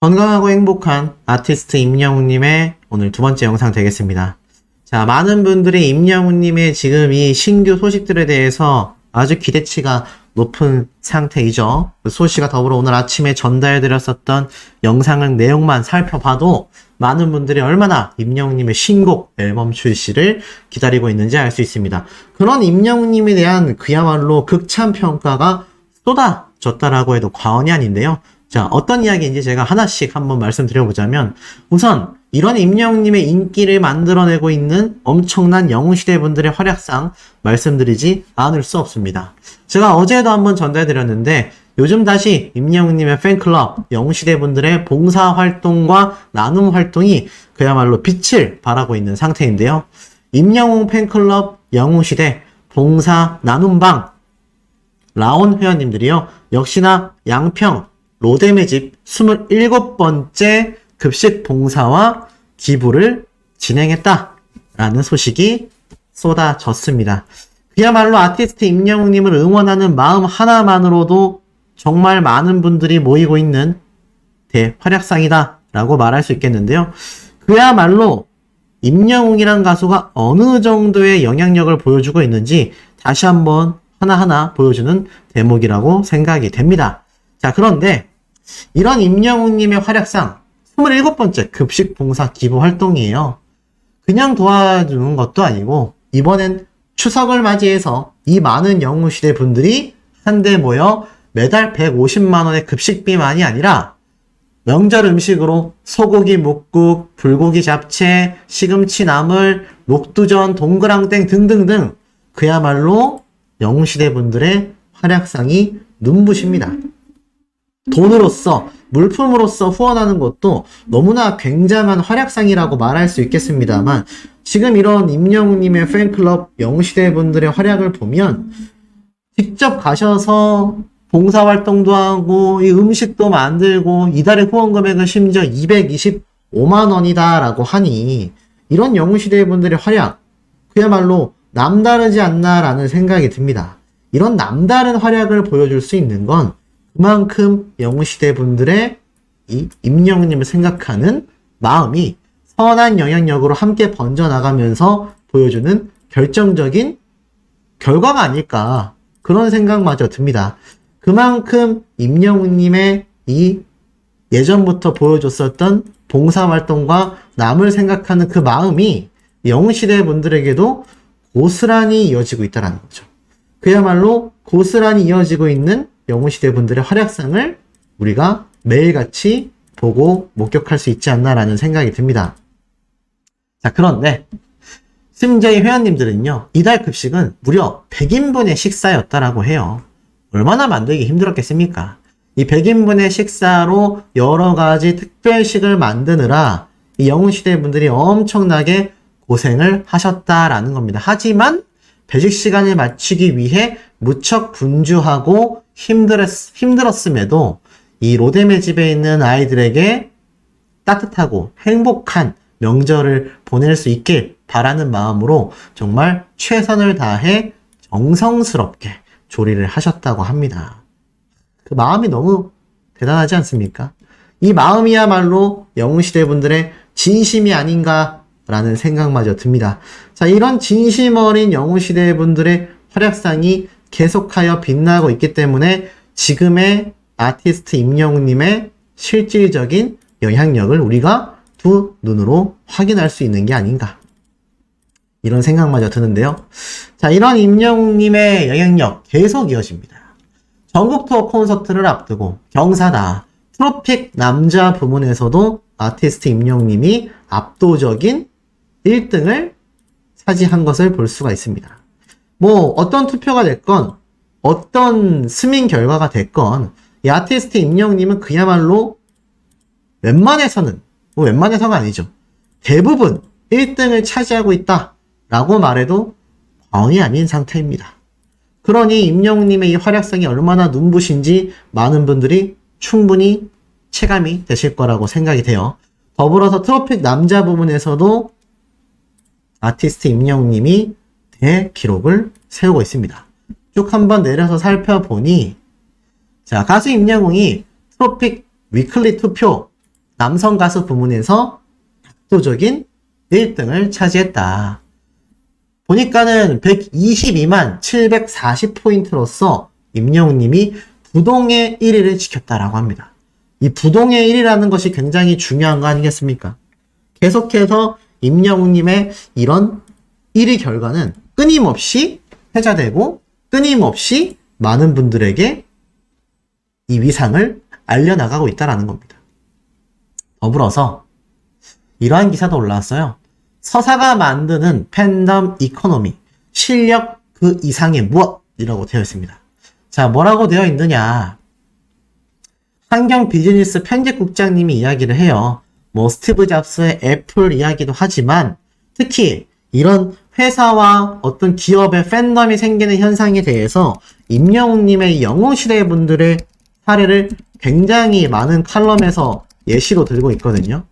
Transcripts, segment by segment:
건강하고 행복한 아티스트 임영웅님의 오늘 두 번째 영상 되겠습니다. 자, 많은 분들이 임영웅님의 지금 이 신규 소식들에 대해서 아주 기대치가 높은 상태이죠. 그 소식과 더불어 오늘 아침에 전달드렸었던 영상의 내용만 살펴봐도 많은 분들이 얼마나 임영웅님의 신곡 앨범 출시를 기다리고 있는지 알 수 있습니다. 그런 임영웅님에 대한 그야말로 극찬 평가가 쏟아졌다라고 해도 과언이 아닌데요. 자, 어떤 이야기인지 제가 하나씩 한번 말씀드려보자면, 우선 이런 임영웅님의 인기를 만들어내고 있는 엄청난 영웅시대 분들의 활약상 말씀드리지 않을 수 없습니다. 제가 어제도 한번 전달드렸는데 요즘 다시 임영웅님의 팬클럽 영웅시대 분들의 봉사활동과 나눔 활동이 그야말로 빛을 발하고 있는 상태인데요. 임영웅 팬클럽 영웅시대 봉사 나눔방 라온 회원님들이요, 역시나 양평 로뎀의 집 27번째 급식 봉사와 기부를 진행했다라는 소식이 쏟아졌습니다. 그야말로 아티스트 임영웅님을 응원하는 마음 하나만으로도 정말 많은 분들이 모이고 있는 대활약상이다 라고 말할 수 있겠는데요. 그야말로 임영웅이란 가수가 어느 정도의 영향력을 보여주고 있는지 다시 한번 하나하나 보여주는 대목이라고 생각이 됩니다. 자, 그런데 이런 임영웅님의 활약상 27번째 급식 봉사 기부 활동이에요. 그냥 도와주는 것도 아니고 이번엔 추석을 맞이해서 이 많은 영웅시대 분들이 한데 모여 매달 150만원의 급식비만이 아니라 명절 음식으로 소고기 묵국, 불고기 잡채, 시금치 나물, 녹두전, 동그랑땡 등등등 그야말로 영웅시대 분들의 활약상이 눈부십니다. 돈으로서, 물품으로서 후원하는 것도 너무나 굉장한 활약상이라고 말할 수 있겠습니다만, 지금 이런 임영웅님의 팬클럽 영웅시대 분들의 활약을 보면 직접 가셔서 봉사활동도 하고 이 음식도 만들고 이달의 후원 금액은 심지어 225만원이다 라고 하니 이런 영웅시대 분들의 활약 그야말로 남다르지 않나 라는 생각이 듭니다. 이런 남다른 활약을 보여줄 수 있는 건 그만큼 영웅시대 분들의 이 임영웅님을 생각하는 마음이 선한 영향력으로 함께 번져나가면서 보여주는 결정적인 결과가 아닐까, 그런 생각마저 듭니다. 그만큼 임영웅님의 이 예전부터 보여줬었던 봉사활동과 남을 생각하는 그 마음이 영웅시대 분들에게도 고스란히 이어지고 있다는 거죠. 그야말로 고스란히 이어지고 있는 영웅시대 분들의 활약상을 우리가 매일같이 보고 목격할 수 있지 않나라는 생각이 듭니다. 자, 그런데 심지어 회원님들은요, 이달 급식은 무려 100인분의 식사였다라고 해요. 얼마나 만들기 힘들었겠습니까? 이 100인분의 식사로 여러 가지 특별식을 만드느라 이 영웅시대 분들이 엄청나게 고생을 하셨다라는 겁니다. 하지만 배식 시간을 맞추기 위해 무척 분주하고 힘들었음에도 이 로뎀의 집에 있는 아이들에게 따뜻하고 행복한 명절을 보낼 수 있길 바라는 마음으로 정말 최선을 다해 정성스럽게 조리를 하셨다고 합니다. 그 마음이 너무 대단하지 않습니까? 이 마음이야말로 영웅시대 분들의 진심이 아닌가라는 생각마저 듭니다. 자, 이런 진심 어린 영웅시대 분들의 활약상이 계속하여 빛나고 있기 때문에 지금의 아티스트 임영웅님의 실질적인 영향력을 우리가 두 눈으로 확인할 수 있는 게 아닌가, 이런 생각마저 드는데요. 자, 이런 임영웅님의 영향력 계속 이어집니다. 전국 투어 콘서트를 앞두고 경사다 트로픽 남자 부문에서도 아티스트 임영웅님이 압도적인 1등을 차지한 것을 볼 수가 있습니다. 뭐 어떤 투표가 됐건 어떤 스밍 결과가 됐건 이 아티스트 임영웅님은 그야말로 웬만해서가 아니죠, 대부분 1등을 차지하고 있다 라고 말해도 과언이 아닌 상태입니다. 그러니 임영웅님의 이 활약상이 얼마나 눈부신지 많은 분들이 충분히 체감이 되실 거라고 생각이 돼요. 더불어서 트로픽 남자 부문에서도 아티스트 임영웅님이 대기록을 세우고 있습니다. 쭉 한번 내려서 살펴보니, 자, 가수 임영웅이 트로픽 위클리 투표 남성 가수 부문에서 압도적인 1등을 차지했다. 보니까는 122만 740포인트로서 임영웅님이 부동의 1위를 지켰다라고 합니다. 이 부동의 1위라는 것이 굉장히 중요한 거 아니겠습니까? 계속해서 임영웅님의 이런 1위 결과는 끊임없이 회자되고 끊임없이 많은 분들에게 이 위상을 알려나가고 있다는 겁니다. 더불어서 이러한 기사도 올라왔어요. 서사가 만드는 팬덤 이코노미, 실력 그 이상의 무엇이라고 되어 있습니다. 자, 뭐라고 되어 있느냐. 환경 비즈니스 편집국장님이 이야기를 해요. 뭐 스티브 잡스의 애플 이야기도 하지만 특히 이런 회사와 어떤 기업의 팬덤이 생기는 현상에 대해서 임영웅님의 영웅시대 분들의 사례를 굉장히 많은 칼럼에서 예시로 들고 있거든요.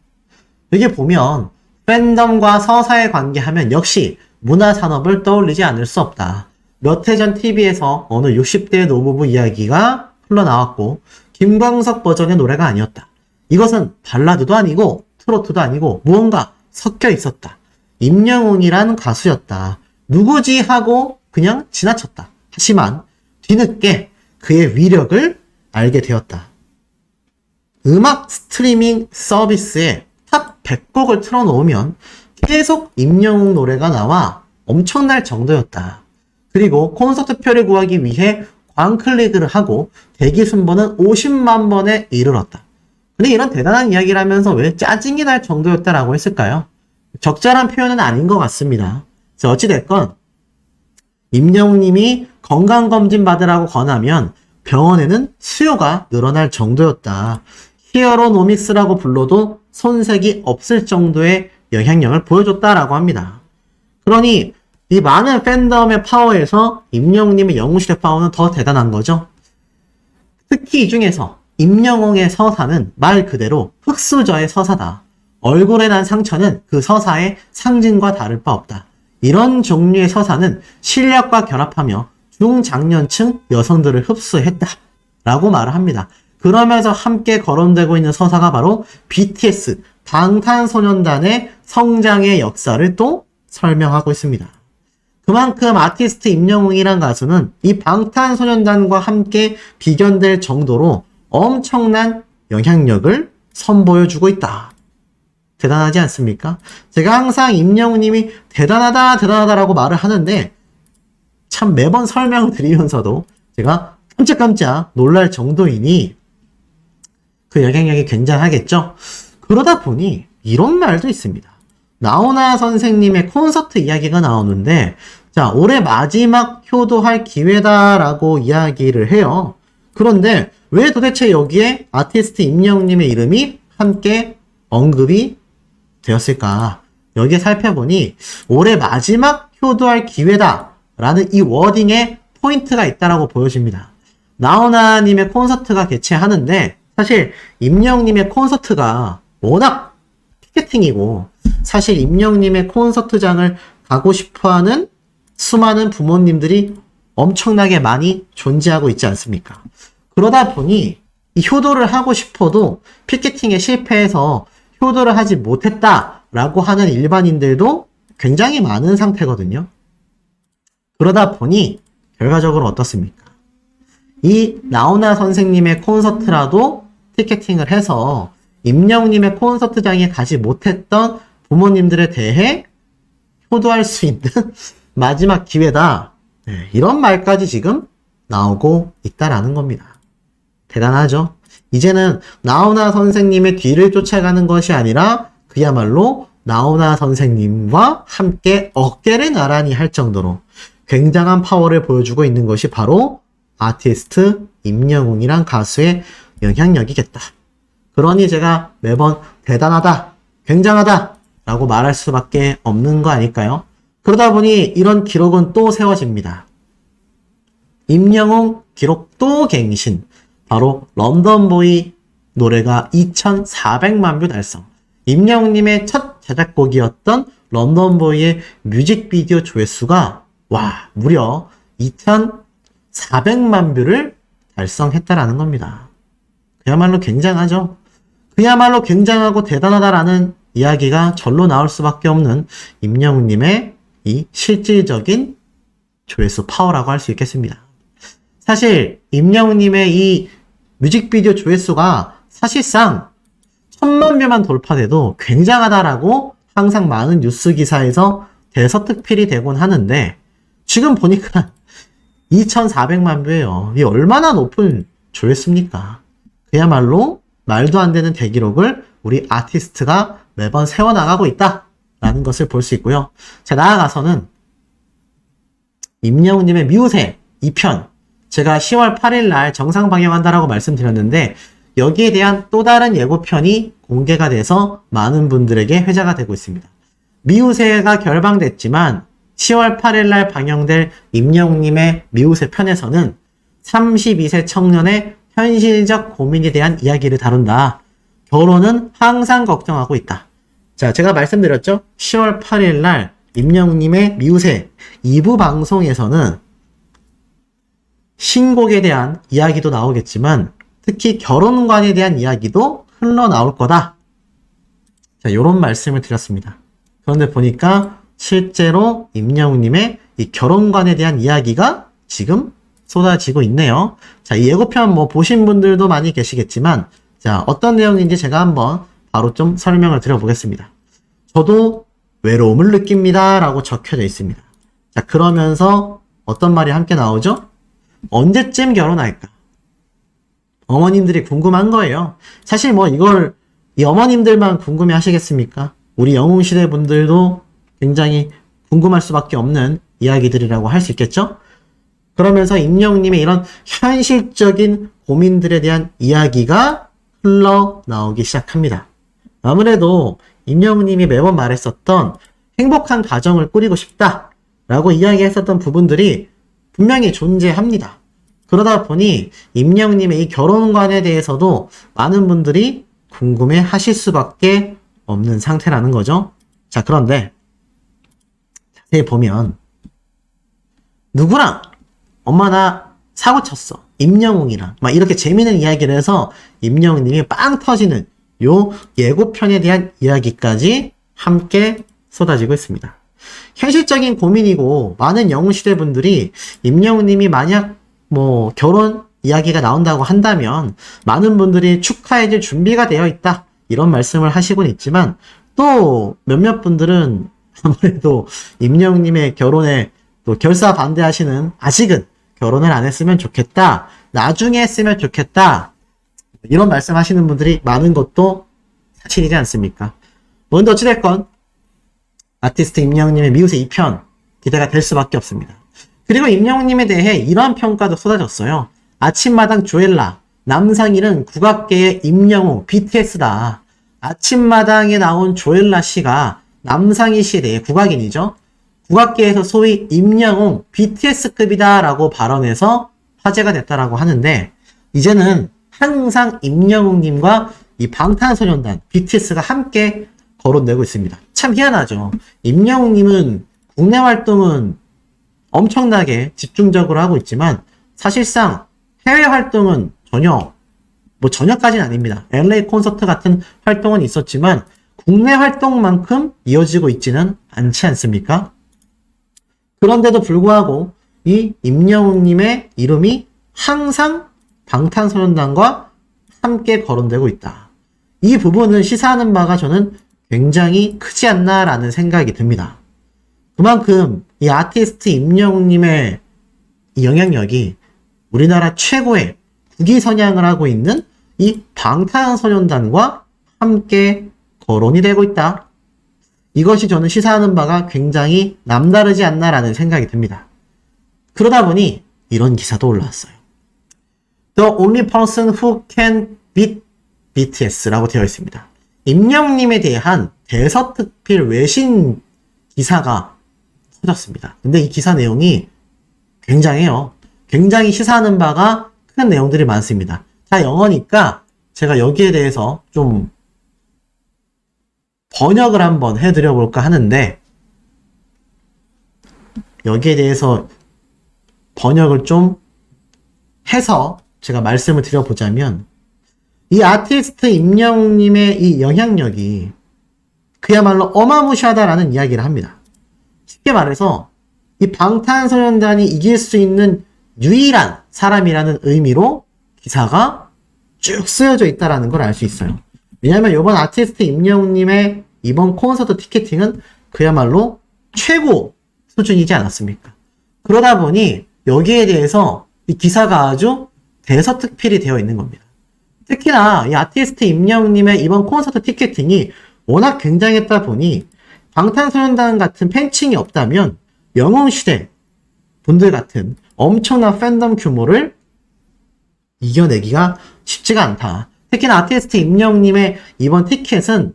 여기 보면 팬덤과 서사의 관계하면 역시 문화산업을 떠올리지 않을 수 없다. 몇 해 전 TV에서 어느 60대 노부부 이야기가 흘러나왔고 김광석 버전의 노래가 아니었다. 이것은 발라드도 아니고 트로트도 아니고 무언가 섞여 있었다. 임영웅이란 가수였다. 누구지 하고 그냥 지나쳤다. 하지만 뒤늦게 그의 위력을 알게 되었다. 음악 스트리밍 서비스에 탑 100곡을 틀어놓으면 계속 임영웅 노래가 나와 엄청날 정도였다. 그리고 콘서트 표를 구하기 위해 광클릭을 하고 대기 순번은 50만 번에 이르렀다. 근데 이런 대단한 이야기를 하면서 왜 짜증이 날 정도였다라고 했을까요? 적절한 표현은 아닌 것 같습니다. 어찌됐건 임영웅님이 건강검진 받으라고 권하면 병원에는 수요가 늘어날 정도였다. 히어로노믹스라고 불러도 손색이 없을 정도의 영향력을 보여줬다라고 합니다. 그러니 이 많은 팬덤의 파워에서 임영웅님의 영웅시대 파워는 더 대단한 거죠. 특히 이 중에서 임영웅의 서사는 말 그대로 흙수저의 서사다. 얼굴에 난 상처는 그 서사의 상징과 다를 바 없다. 이런 종류의 서사는 실력과 결합하며 중장년층 여성들을 흡수했다. 라고 말을 합니다. 그러면서 함께 거론되고 있는 서사가 바로 BTS, 방탄소년단의 성장의 역사를 또 설명하고 있습니다. 그만큼 아티스트 임영웅이란 가수는 이 방탄소년단과 함께 비견될 정도로 엄청난 영향력을 선보여주고 있다. 대단하지 않습니까? 제가 항상 임영웅님이 대단하다라고 말을 하는데 참 매번 설명을 드리면서도 제가 깜짝깜짝 놀랄 정도이니 그 영향력이 굉장하겠죠? 그러다 보니 이런 말도 있습니다. 나훈아 선생님의 콘서트 이야기가 나오는데 자, 올해 마지막 효도할 기회다라고 이야기를 해요. 그런데 왜 도대체 여기에 아티스트 임영웅님의 이름이 함께 언급이 되었을까? 여기에 살펴보니 올해 마지막 효도할 기회다라는 이 워딩에 포인트가 있다라고 보여집니다. 나훈아님의 콘서트가 개최하는데 사실 임영웅님의 콘서트가 워낙 피켓팅이고 사실 임영웅님의 콘서트장을 가고 싶어하는 수많은 부모님들이 엄청나게 많이 존재하고 있지 않습니까? 그러다 보니 이 효도를 하고 싶어도 피켓팅에 실패해서 효도를 하지 못했다라고 하는 일반인들도 굉장히 많은 상태거든요. 그러다 보니 결과적으로 어떻습니까? 이 나훈아 선생님의 콘서트라도 티켓팅을 해서 임영웅님의 콘서트장에 가지 못했던 부모님들에 대해 효도할 수 있는 마지막 기회다. 네, 이런 말까지 지금 나오고 있다라는 겁니다. 대단하죠? 이제는 나훈아 선생님의 뒤를 쫓아가는 것이 아니라 그야말로 나훈아 선생님과 함께 어깨를 나란히 할 정도로 굉장한 파워를 보여주고 있는 것이 바로 아티스트 임영웅이란 가수의 영향력이겠다. 그러니 제가 매번 대단하다, 굉장하다 라고 말할 수밖에 없는 거 아닐까요? 그러다 보니 이런 기록은 또 세워집니다. 임영웅 기록 또 갱신. 바로 런던보이 노래가 2,400만 뷰 달성. 임영웅님의 첫 제작곡이었던 런던보이의 뮤직비디오 조회수가 무려 2,400만 뷰를 달성했다라는 겁니다. 그야말로 굉장하죠. 그야말로 굉장하고 대단하다라는 이야기가 절로 나올 수밖에 없는 임영웅님의 이 실질적인 조회수 파워라고 할 수 있겠습니다. 사실 임영웅님의 이 뮤직비디오 조회수가 사실상 1000만 뷰만 돌파돼도 굉장하다라고 항상 많은 뉴스 기사에서 대서특필이 되곤 하는데 지금 보니까 2400만 뷰예요. 이게 얼마나 높은 조회수입니까? 그야말로 말도 안 되는 대기록을 우리 아티스트가 매번 세워나가고 있다라는 것을 볼 수 있고요. 자, 나아가서는 임영웅님의 미우새 2편 제가 10월 8일 날 정상 방영한다라고 말씀드렸는데 여기에 대한 또 다른 예고편이 공개가 돼서 많은 분들에게 회자가 되고 있습니다. 미우새가 결방됐지만 10월 8일 날 방영될 임영웅님의 미우새 편에서는 32세 청년의 현실적 고민에 대한 이야기를 다룬다. 결혼은 항상 걱정하고 있다. 자, 제가 말씀드렸죠? 10월 8일 날 임영웅님의 미우새 2부 방송에서는 신곡에 대한 이야기도 나오겠지만 특히 결혼관에 대한 이야기도 흘러나올 거다. 자, 요런 말씀을 드렸습니다. 그런데 보니까 실제로 임영웅님의 이 결혼관에 대한 이야기가 지금 쏟아지고 있네요. 자, 이 예고편 뭐 보신 분들도 많이 계시겠지만 자, 어떤 내용인지 제가 한번 바로 좀 설명을 드려보겠습니다. 저도 외로움을 느낍니다 라고 적혀져 있습니다. 자, 그러면서 어떤 말이 함께 나오죠? 언제쯤 결혼할까? 어머님들이 궁금한 거예요. 사실 뭐 이걸 이 어머님들만 궁금해 하시겠습니까? 우리 영웅시대 분들도 굉장히 궁금할 수밖에 없는 이야기들이라고 할 수 있겠죠? 그러면서 임영웅님의 이런 현실적인 고민들에 대한 이야기가 흘러나오기 시작합니다. 아무래도 임영웅님이 매번 말했었던 행복한 가정을 꾸리고 싶다라고 이야기했었던 부분들이 분명히 존재합니다. 그러다 보니 임영웅님의 이 결혼관에 대해서도 많은 분들이 궁금해 하실 수밖에 없는 상태라는 거죠. 자, 그런데 자세히 보면 누구랑 엄마 나 사고 쳤어. 임영웅이랑 막 이렇게 재미있는 이야기를 해서 임영웅님이 빵 터지는 요 예고편에 대한 이야기까지 함께 쏟아지고 있습니다. 현실적인 고민이고 많은 영웅시대 분들이 임영웅님이 만약 뭐 결혼 이야기가 나온다고 한다면 많은 분들이 축하해줄 준비가 되어 있다 이런 말씀을 하시곤 있지만 또 몇몇 분들은 아무래도 임영웅님의 결혼에 또 결사 반대하시는 아직은 결혼을 안 했으면 좋겠다 나중에 했으면 좋겠다 이런 말씀하시는 분들이 많은 것도 사실이지 않습니까? 뭔데 어찌됐건 아티스트 임영웅님의 미우새 2편 기대가 될 수밖에 없습니다. 그리고 임영웅님에 대해 이러한 평가도 쏟아졌어요. 아침마당 조엘라, 남상일은 국악계의 임영웅, BTS다. 아침마당에 나온 조엘라 씨가 남상일 씨에 대해 국악인이죠. 국악계에서 소위 임영웅, BTS급이다 라고 발언해서 화제가 됐다라고 하는데 이제는 항상 임영웅님과 이 방탄소년단, BTS가 함께 거론되고 있습니다. 참 희한하죠. 임영웅님은 국내 활동은 엄청나게 집중적으로 하고 있지만 사실상 해외 활동은 전혀까지는 아닙니다. LA 콘서트 같은 활동은 있었지만 국내 활동만큼 이어지고 있지는 않지 않습니까? 그런데도 불구하고 이 임영웅님의 이름이 항상 방탄소년단과 함께 거론되고 있다. 이 부분을 시사하는 바가 저는 굉장히 크지 않나라는 생각이 듭니다. 그만큼 이 아티스트 임영웅님의 이 영향력이 우리나라 최고의 국위선양을 하고 있는 이 방탄소년단과 함께 거론이 되고 있다. 이것이 저는 시사하는 바가 굉장히 남다르지 않나라는 생각이 듭니다. 그러다 보니 이런 기사도 올라왔어요. The only person who can beat BTS라고 되어 있습니다. 임영웅님에 대한 대서특필 외신 기사가 터졌습니다. 근데 이 기사 내용이 굉장해요. 굉장히 시사하는 바가 큰 내용들이 많습니다. 다 영어니까 제가 여기에 대해서 좀 번역을 한번 해드려 볼까 하는데 여기에 대해서 번역을 좀 해서 제가 말씀을 드려보자면 이 아티스트 임영웅님의 이 영향력이 그야말로 어마무시하다라는 이야기를 합니다. 쉽게 말해서 이 방탄소년단이 이길 수 있는 유일한 사람이라는 의미로 기사가 쭉 쓰여져 있다라는 걸 알 수 있어요. 왜냐하면 이번 아티스트 임영웅님의 이번 콘서트 티켓팅은 그야말로 최고 수준이지 않았습니까? 그러다 보니 여기에 대해서 이 기사가 아주 대서특필이 되어 있는 겁니다. 특히나 이 아티스트 임영웅님의 이번 콘서트 티켓팅이 워낙 굉장했다 보니 방탄소년단 같은 팬층이 없다면 영웅시대 분들 같은 엄청난 팬덤 규모를 이겨내기가 쉽지가 않다. 특히나 아티스트 임영웅님의 이번 티켓은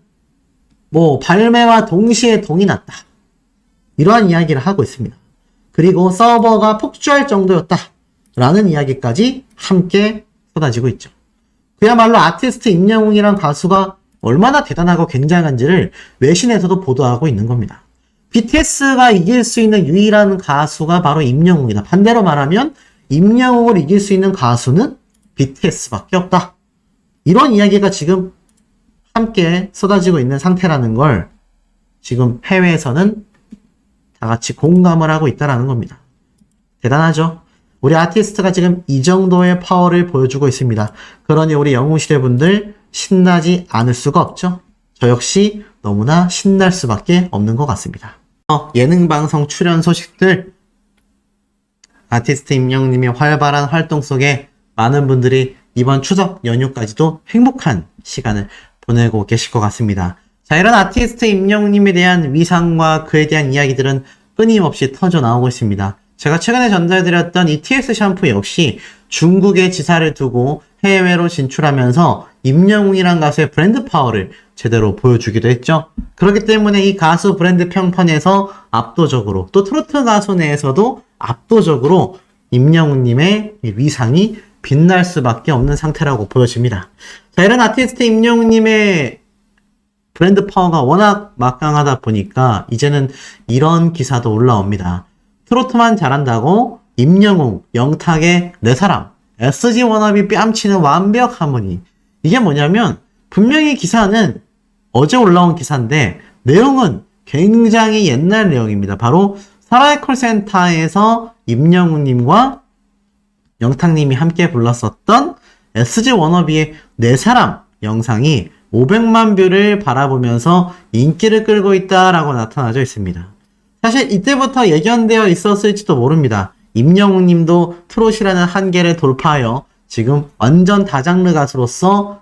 발매와 동시에 동이 났다. 이러한 이야기를 하고 있습니다. 그리고 서버가 폭주할 정도였다. 라는 이야기까지 함께 쏟아지고 있죠. 그야말로 아티스트 임영웅이란 가수가 얼마나 대단하고 굉장한지를 외신에서도 보도하고 있는 겁니다. BTS가 이길 수 있는 유일한 가수가 바로 임영웅이다. 반대로 말하면 임영웅을 이길 수 있는 가수는 BTS밖에 없다. 이런 이야기가 지금 함께 쏟아지고 있는 상태라는 걸 지금 해외에서는 다 같이 공감을 하고 있다는 겁니다. 대단하죠? 우리 아티스트가 지금 이 정도의 파워를 보여주고 있습니다. 그러니 우리 영웅시대 분들 신나지 않을 수가 없죠? 저 역시 너무나 신날 수밖에 없는 것 같습니다. 예능방송 출연 소식들, 아티스트 임영웅님의 활발한 활동 속에 많은 분들이 이번 추석 연휴까지도 행복한 시간을 보내고 계실 것 같습니다. 자, 이런 아티스트 임영웅님에 대한 위상과 그에 대한 이야기들은 끊임없이 터져 나오고 있습니다. 제가 최근에 전달드렸던 이 TS 샴푸 역시 중국의 지사를 두고 해외로 진출하면서 임영웅이란 가수의 브랜드 파워를 제대로 보여주기도 했죠. 그렇기 때문에 이 가수 브랜드 평판에서 압도적으로, 또 트로트 가수 내에서도 압도적으로 임영웅님의 위상이 빛날 수밖에 없는 상태라고 보여집니다. 자, 이런 아티스트 임영웅님의 브랜드 파워가 워낙 막강하다 보니까 이제는 이런 기사도 올라옵니다. 트로트만 잘한다고 임영웅, 영탁의 내 사람, SG 워너비 뺨치는 완벽 하모니. 이게 뭐냐면 분명히 기사는 어제 올라온 기사인데 내용은 굉장히 옛날 내용입니다. 바로 사라의 콜센터에서 임영웅님과 영탁님이 함께 불렀었던 SG 워너비의 내 사람 영상이 500만 뷰를 바라보면서 인기를 끌고 있다라고 나타나져 있습니다. 사실 이때부터 예견되어 있었을지도 모릅니다. 임영웅님도 트롯이라는 한계를 돌파하여 지금 완전 다장르 가수로서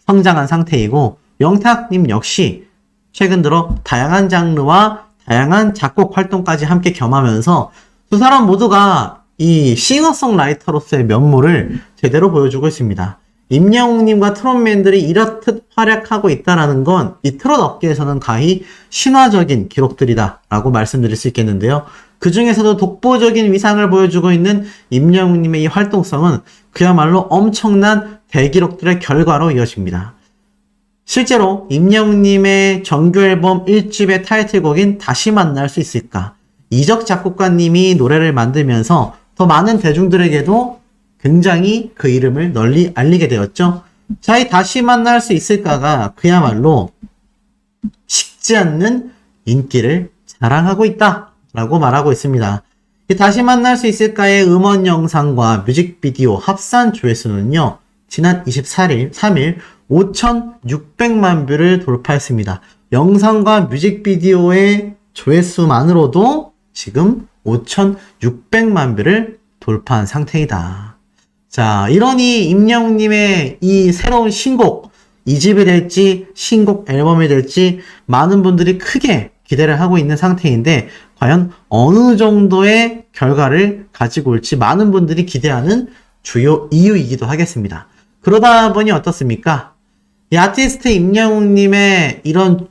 성장한 상태이고, 영탁님 역시 최근 들어 다양한 장르와 다양한 작곡 활동까지 함께 겸하면서 두 사람 모두가 이 싱어송라이터로서의 면모를 제대로 보여주고 있습니다. 임영웅님과 트롯맨들이 이렇듯 활약하고 있다는 건 이 트롯 업계에서는 가히 신화적인 기록들이다 라고 말씀드릴 수 있겠는데요. 그 중에서도 독보적인 위상을 보여주고 있는 임영웅님의 이 활동성은 그야말로 엄청난 대기록들의 결과로 이어집니다. 실제로 임영웅님의 정규 앨범 1집의 타이틀곡인 다시 만날 수 있을까? 이적 작곡가님이 노래를 만들면서 더 많은 대중들에게도 굉장히 그 이름을 널리 알리게 되었죠. 자, 이 다시 만날 수 있을까가 그야말로 식지 않는 인기를 자랑하고 있다 라고 말하고 있습니다. 이 다시 만날 수 있을까의 음원 영상과 뮤직비디오 합산 조회수는요, 지난 3일 5,600만 뷰를 돌파했습니다. 영상과 뮤직비디오의 조회수만으로도 지금 5,600만 뷰를 돌파한 상태이다. 자, 이러니 임영웅님의 이 새로운 신곡, 2집이 될지 신곡 앨범이 될지 많은 분들이 크게 기대를 하고 있는 상태인데, 과연 어느 정도의 결과를 가지고 올지 많은 분들이 기대하는 주요 이유이기도 하겠습니다. 그러다 보니 어떻습니까? 이 아티스트 임영웅님의 이런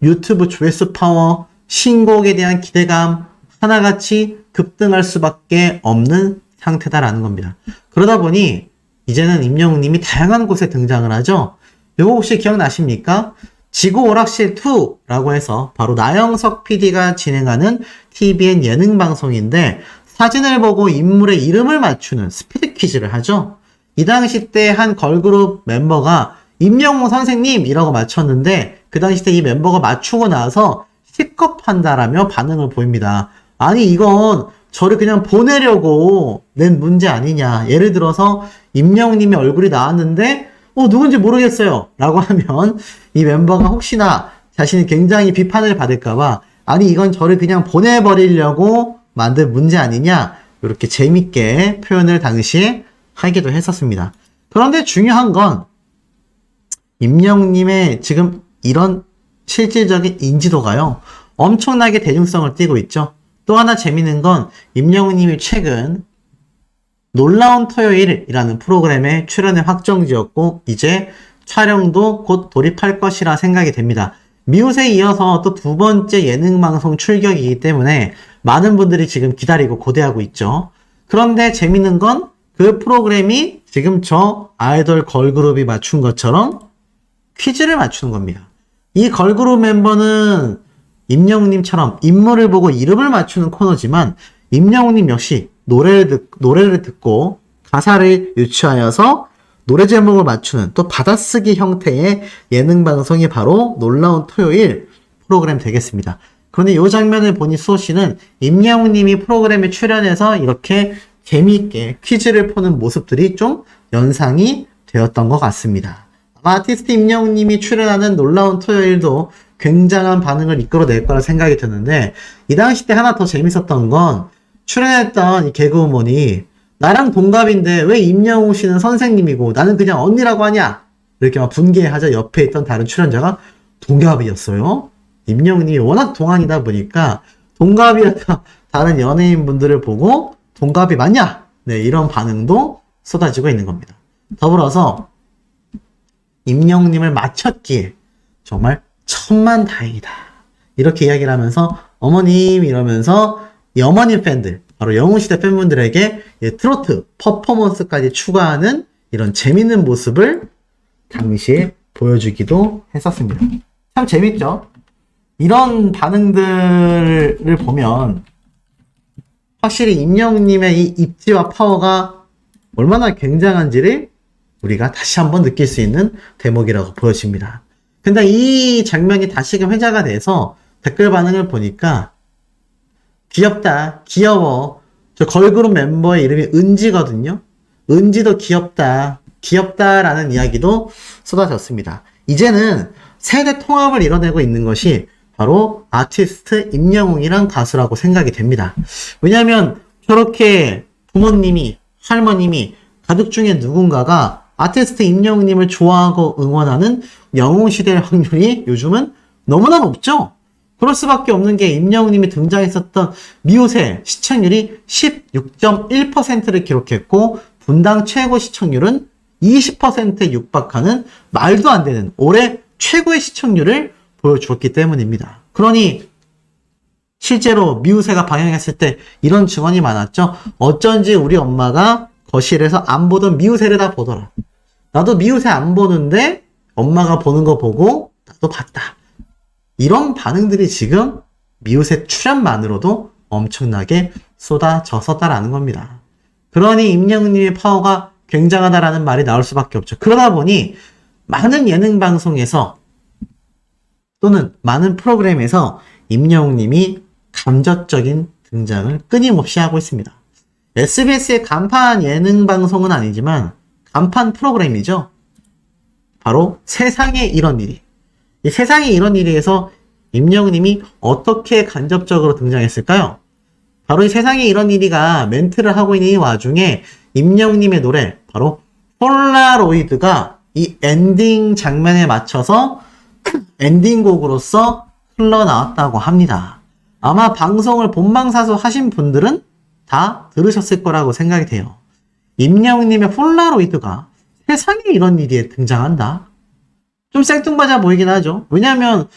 유튜브 조회수 파워, 신곡에 대한 기대감 하나같이 급등할 수밖에 없는 상태다라는 겁니다. 그러다 보니 이제는 임영웅님이 다양한 곳에 등장을 하죠. 이거 혹시 기억나십니까? 지구 오락실 2라고 해서 바로 나영석 PD가 진행하는 TVN 예능 방송인데, 사진을 보고 인물의 이름을 맞추는 스피드 퀴즈를 하죠. 이 당시 때 한 걸그룹 멤버가 임영웅 선생님이라고 맞췄는데 그 당시 때 이 멤버가 맞추고 나서 C컵한다라며 반응을 보입니다. 아니 이건 저를 그냥 보내려고 낸 문제 아니냐. 예를 들어서 임영웅님의 얼굴이 나왔는데 누군지 모르겠어요 라고 하면 이 멤버가 혹시나 자신이 굉장히 비판을 받을까봐 아니 이건 저를 그냥 보내버리려고 만든 문제 아니냐 이렇게 재밌게 표현을 당시에 하기도 했었습니다. 그런데 중요한 건 임영웅님의 지금 이런 실질적인 인지도가요 엄청나게 대중성을 띠고 있죠. 또 하나 재밌는 건 임영웅님이 최근 놀라운 토요일이라는 프로그램에 출연을 확정지었고 이제 촬영도 곧 돌입할 것이라 생각이 됩니다. 미우새에 이어서 또 두 번째 예능방송 출격이기 때문에 많은 분들이 지금 기다리고 고대하고 있죠. 그런데 재밌는 건 그 프로그램이 지금 저 아이돌 걸그룹이 맞춘 것처럼 퀴즈를 맞추는 겁니다. 이 걸그룹 멤버는 임영웅님처럼 인물을 보고 이름을 맞추는 코너지만 임영웅님 역시 노래를 듣고 가사를 유추하여서 노래 제목을 맞추는 또 받아쓰기 형태의 예능 방송이 바로 놀라운 토요일 프로그램 되겠습니다. 그런데 이 장면을 보니 수호 씨는 임영웅님이 프로그램에 출연해서 이렇게 재미있게 퀴즈를 푸는 모습들이 좀 연상이 되었던 것 같습니다. 아마 아티스트 임영웅님이 출연하는 놀라운 토요일도 굉장한 반응을 이끌어낼 거라 생각이 드는데 이 당시 때 하나 더 재밌었던 건 출연했던 이 개그우먼이 나랑 동갑인데 왜 임영웅 씨는 선생님이고 나는 그냥 언니라고 하냐 이렇게 막 분개하자 옆에 있던 다른 출연자가 동갑이었어요. 임영웅님이 워낙 동안이다 보니까 동갑이었던 다른 연예인분들을 보고 동갑이 맞냐? 네, 이런 반응도 쏟아지고 있는 겁니다. 더불어서 임영웅님을 맞췄기에 정말 천만다행이다. 이렇게 이야기를 하면서 어머님 이러면서 이 어머님 팬들, 바로 영웅시대 팬분들에게 트로트 퍼포먼스까지 추가하는 이런 재밌는 모습을 당시에 보여주기도 했었습니다. 참 재밌죠? 이런 반응들을 보면 확실히 임영웅님의 이 입지와 파워가 얼마나 굉장한지를 우리가 다시 한번 느낄 수 있는 대목이라고 보여집니다. 근데 이 장면이 다시금 회자가 돼서 댓글 반응을 보니까 귀엽다, 귀여워. 저 걸그룹 멤버의 이름이 은지거든요. 은지도 귀엽다, 귀엽다라는 이야기도 쏟아졌습니다. 이제는 세대 통합을 이뤄내고 있는 것이 바로 아티스트 임영웅이란 가수라고 생각이 됩니다. 왜냐하면 저렇게 부모님이, 할머님이 가족 중에 누군가가 아티스트 임영웅님을 좋아하고 응원하는 영웅시대의 확률이 요즘은 너무나 높죠? 그럴 수밖에 없는 게 임영웅님이 등장했었던 미우새 시청률이 16.1%를 기록했고 분당 최고 시청률은 20%에 육박하는 말도 안 되는 올해 최고의 시청률을 보여주었기 때문입니다. 그러니 실제로 미우새가 방영했을 때 이런 증언이 많았죠. 어쩐지 우리 엄마가 거실에서 안 보던 미우새를 다 보더라. 나도 미우새 안 보는데 엄마가 보는 거 보고 나도 봤다. 이런 반응들이 지금 미우새 출연만으로도 엄청나게 쏟아졌었다라는 겁니다. 그러니 임영웅님의 파워가 굉장하다라는 말이 나올 수밖에 없죠. 그러다 보니 많은 예능 방송에서 또는 많은 프로그램에서 임영웅님이 감적적인 등장을 끊임없이 하고 있습니다. SBS의 간판 예능 방송은 아니지만 간판 프로그램이죠. 바로 세상에 이런 일이. 이 세상에 이런 일이에서 임영웅님이 어떻게 간접적으로 등장했을까요? 바로 이 세상에 이런 일이가 멘트를 하고 있는 이 와중에 임영웅님의 노래 바로 폴라로이드가 이 엔딩 장면에 맞춰서 엔딩곡으로서 흘러나왔다고 합니다. 아마 방송을 본방사수 하신 분들은 다 들으셨을 거라고 생각이 돼요. 임영웅님의 폴라로이드가 세상에 이런 일이 등장한다? 좀 생뚱맞아 보이긴 하죠. 왜냐하면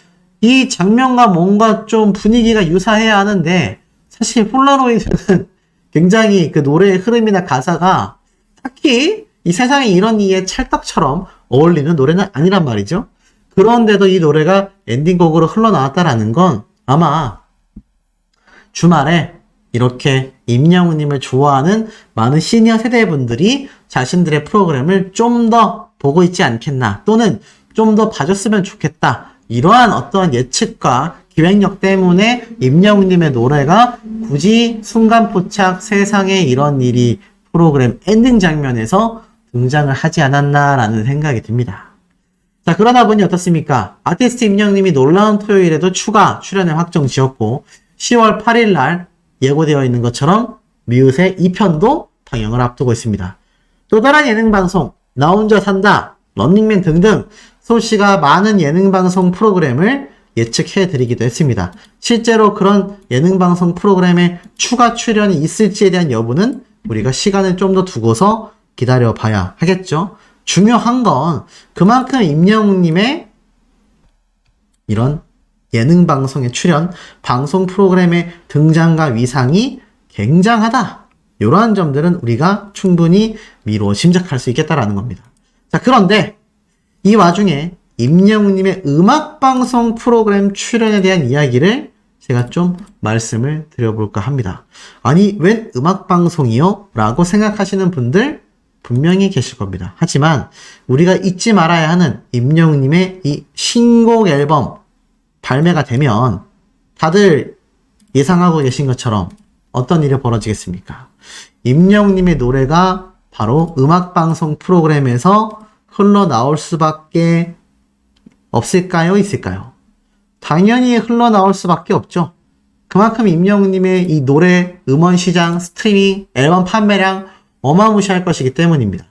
이 장면과 뭔가 좀 분위기가 유사해야 하는데 사실 폴라로이드는 굉장히 그 노래의 흐름이나 가사가 딱히 이 세상에 이런 일의 찰떡처럼 어울리는 노래는 아니란 말이죠. 그런데도 이 노래가 엔딩곡으로 흘러나왔다라는 건 아마 주말에 이렇게 임영웅님을 좋아하는 많은 시니어 세대분들이 자신들의 프로그램을 좀 더 보고 있지 않겠나, 또는 좀 더 봐줬으면 좋겠다, 이러한 어떤 예측과 기획력 때문에 임영웅님의 노래가 굳이 순간포착 세상에 이런 일이 프로그램 엔딩 장면에서 등장을 하지 않았나라는 생각이 듭니다. 자, 그러다 보니 어떻습니까? 아티스트 임영웅님이 놀라운 토요일에도 추가 출연을 확정 지었고 10월 8일 날 예고되어 있는 것처럼 미우새 2편도 방영을 앞두고 있습니다. 또 다른 예능방송 나 혼자 산다, 런닝맨 등등 소씨가 많은 예능방송 프로그램을 예측해드리기도 했습니다. 실제로 그런 예능방송 프로그램에 추가 출연이 있을지에 대한 여부는 우리가 시간을 좀 더 두고서 기다려봐야 하겠죠. 중요한 건 그만큼 임영웅님의 이런 예능방송에 출연, 방송 프로그램의 등장과 위상이 굉장하다, 이러한 점들은 우리가 충분히 미루어 짐작할 수 있겠다라는 겁니다. 자, 그런데 이 와중에 임영웅님의 음악방송 프로그램 출연에 대한 이야기를 제가 좀 말씀을 드려볼까 합니다. 아니, 웬 음악방송이요? 라고 생각하시는 분들 분명히 계실 겁니다. 하지만 우리가 잊지 말아야 하는 임영웅님의 이 신곡 앨범 발매가 되면 다들 예상하고 계신 것처럼 어떤 일이 벌어지겠습니까? 임영웅님의 노래가 바로 음악방송 프로그램에서 흘러나올 수밖에 없을까요? 있을까요? 당연히 흘러나올 수밖에 없죠. 그만큼 임영웅님의 이 노래, 음원 시장, 스트리밍, 앨범 판매량 어마무시할 것이기 때문입니다.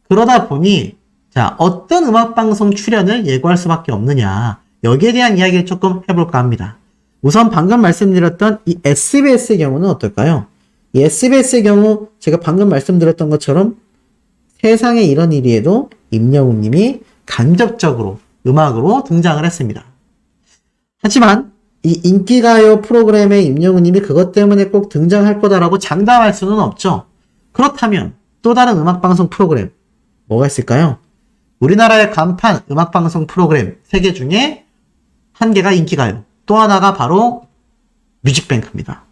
그러다 보니 자, 어떤 음악방송 출연을 예고할 수밖에 없느냐, 여기에 대한 이야기를 조금 해볼까 합니다. 우선 방금 말씀드렸던 이 SBS의 경우는 어떨까요? 이 SBS의 경우 제가 방금 말씀드렸던 것처럼 세상에 이런 일이에도 임영웅님이 간접적으로 음악으로 등장을 했습니다. 하지만 이 인기가요 프로그램에 임영웅님이 그것 때문에 꼭 등장할 거다라고 장담할 수는 없죠. 그렇다면 또 다른 음악방송 프로그램 뭐가 있을까요? 우리나라의 간판 음악방송 프로그램 3개 중에 한 개가 인기가요, 또 하나가 바로 뮤직뱅크입니다.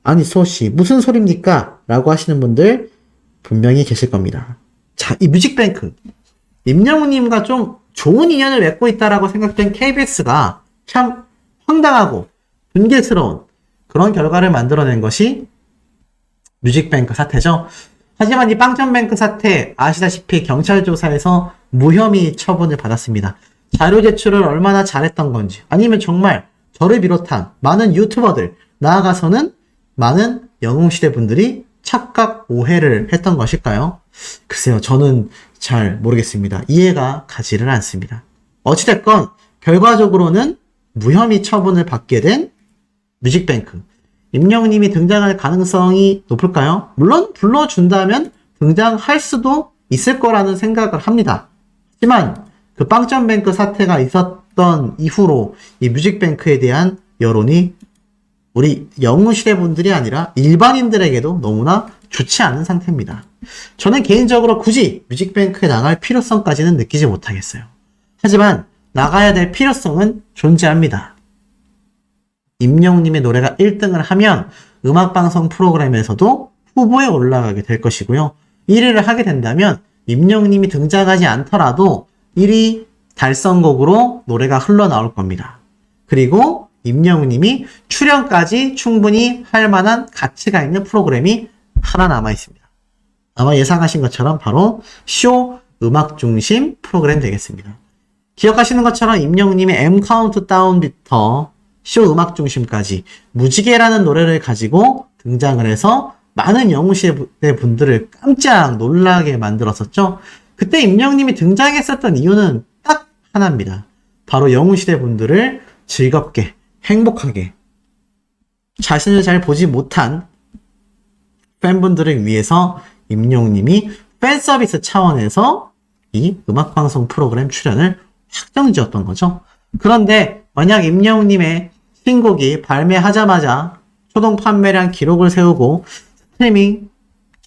아니 소씨 무슨 소리입니까? 라고 하시는 분들 분명히 계실 겁니다. 자, 이 뮤직뱅크, 임영웅님과 좀 좋은 인연을 맺고 있다라고 생각된 KBS가 참 황당하고 분개스러운 그런 결과를 만들어낸 것이 뮤직뱅크 사태죠. 하지만 이 빵점뱅크 사태 아시다시피 경찰 조사에서 무혐의 처분을 받았습니다. 자료 제출을 얼마나 잘했던 건지, 아니면 정말 저를 비롯한 많은 유튜버들, 나아가서는 많은 영웅시대 분들이 착각, 오해를 했던 것일까요? 글쎄요, 저는 잘 모르겠습니다. 이해가 가지를 않습니다. 어찌됐건 결과적으로는 무혐의 처분을 받게 된 뮤직뱅크. 임영웅님이 등장할 가능성이 높을까요? 물론 불러준다면 등장할 수도 있을 거라는 생각을 합니다. 하지만 그 빵점뱅크 사태가 있었던 이후로 이 뮤직뱅크에 대한 여론이 우리 영웅시대 분들이 아니라 일반인들에게도 너무나 좋지 않은 상태입니다. 저는 개인적으로 굳이 뮤직뱅크에 나갈 필요성까지는 느끼지 못하겠어요. 하지만 나가야 될 필요성은 존재합니다. 임영웅님의 노래가 1등을 하면 음악방송 프로그램에서도 후보에 올라가게 될 것이고요. 1위를 하게 된다면 임영웅님이 등장하지 않더라도 1위 달성곡으로 노래가 흘러나올 겁니다. 그리고 임영웅님이 출연까지 충분히 할 만한 가치가 있는 프로그램이 하나 남아 있습니다. 아마 예상하신 것처럼 바로 쇼 음악 중심 프로그램 되겠습니다. 기억하시는 것처럼 임영웅님의 M 카운트다운부터 쇼 음악 중심까지 무지개라는 노래를 가지고 등장을 해서 많은 영웅시대 분들을 깜짝 놀라게 만들었었죠. 그때 임영웅님이 등장했었던 이유는 딱 하나입니다. 바로 영웅시대 분들을 즐겁게, 행복하게, 자신을 잘 보지 못한 팬분들을 위해서 임영웅님이 팬서비스 차원에서 이 음악방송 프로그램 출연을 확정지었던 거죠. 그런데 만약 임영웅님의 신곡이 발매하자마자 초동 판매량 기록을 세우고 스트리밍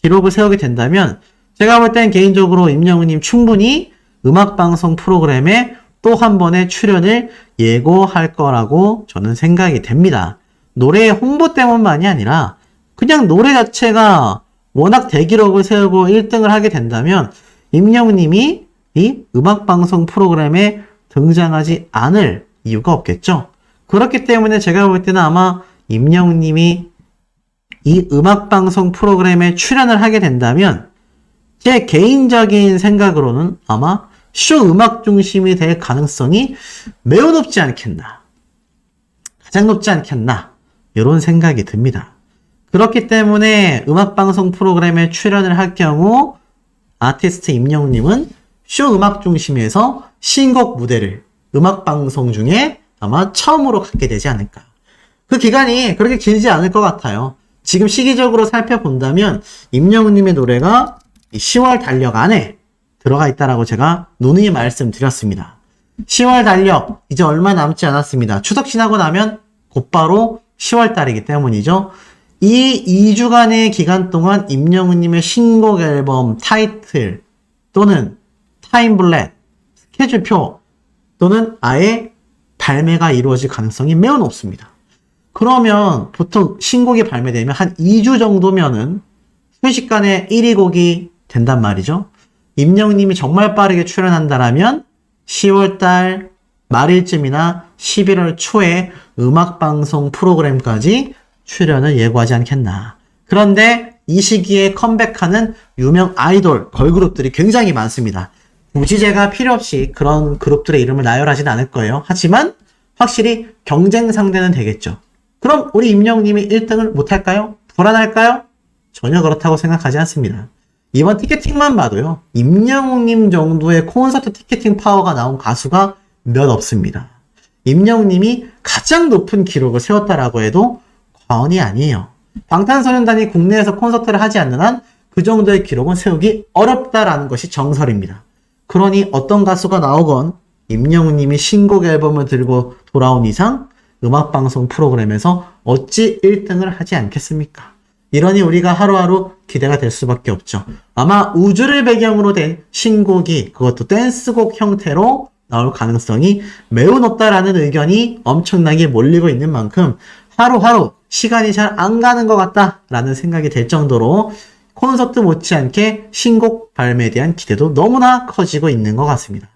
기록을 세우게 된다면 제가 볼 땐 개인적으로 임영웅님 충분히 음악방송 프로그램에 또 한 번의 출연을 예고할 거라고 저는 생각이 됩니다. 노래의 홍보 때문만이 아니라 그냥 노래 자체가 워낙 대기록을 세우고 1등을 하게 된다면 임영웅님이 이 음악방송 프로그램에 등장하지 않을 이유가 없겠죠. 그렇기 때문에 제가 볼 때는 아마 임영웅님이 이 음악방송 프로그램에 출연을 하게 된다면 제 개인적인 생각으로는 아마 쇼 음악 중심이 될 가능성이 매우 높지 않겠나. 가장 높지 않겠나. 이런 생각이 듭니다. 그렇기 때문에 음악방송 프로그램에 출연을 할 경우 아티스트 임영웅님은 쇼 음악 중심에서 신곡 무대를 음악방송 중에 아마 처음으로 갖게 되지 않을까. 그 기간이 그렇게 길지 않을 것 같아요. 지금 시기적으로 살펴본다면 임영웅님의 노래가 10월 달력 안에 들어가 있다라고 제가 누누이 말씀드렸습니다. 10월 달력 이제 얼마 남지 않았습니다. 추석 지나고 나면 곧바로 10월 달이기 때문이죠. 이 2주간의 기간 동안 임영웅님의 신곡 앨범 타이틀 또는 타임블렛, 스케줄표 또는 아예 발매가 이루어질 가능성이 매우 높습니다. 그러면 보통 신곡이 발매되면 한 2주 정도면은 순식간에 1위 곡이 된단 말이죠. 임영웅님이 정말 빠르게 출연한다라면 10월달 말일쯤이나 11월 초에 음악방송 프로그램까지 출연을 예고하지 않겠나. 그런데 이 시기에 컴백하는 유명 아이돌, 걸그룹들이 굉장히 많습니다. 굳이 제가 필요 없이 그런 그룹들의 이름을 나열하진 않을 거예요. 하지만 확실히 경쟁 상대는 되겠죠. 그럼 우리 임영웅님이 1등을 못할까요? 불안할까요? 전혀 그렇다고 생각하지 않습니다. 이번 티켓팅만 봐도요. 임영웅님 정도의 콘서트 티켓팅 파워가 나온 가수가 몇 없습니다. 임영웅님이 가장 높은 기록을 세웠다라고 해도 과언이 아니에요. 방탄소년단이 국내에서 콘서트를 하지 않는 한 그 정도의 기록은 세우기 어렵다라는 것이 정설입니다. 그러니 어떤 가수가 나오건 임영웅님이 신곡 앨범을 들고 돌아온 이상 음악방송 프로그램에서 어찌 1등을 하지 않겠습니까? 이러니 우리가 하루하루 기대가 될 수밖에 없죠. 아마 우주를 배경으로 된 신곡이 그것도 댄스곡 형태로 나올 가능성이 매우 높다라는 의견이 엄청나게 몰리고 있는 만큼 하루하루 시간이 잘 안 가는 것 같다라는 생각이 될 정도로 콘서트 못지않게 신곡 발매에 대한 기대도 너무나 커지고 있는 것 같습니다.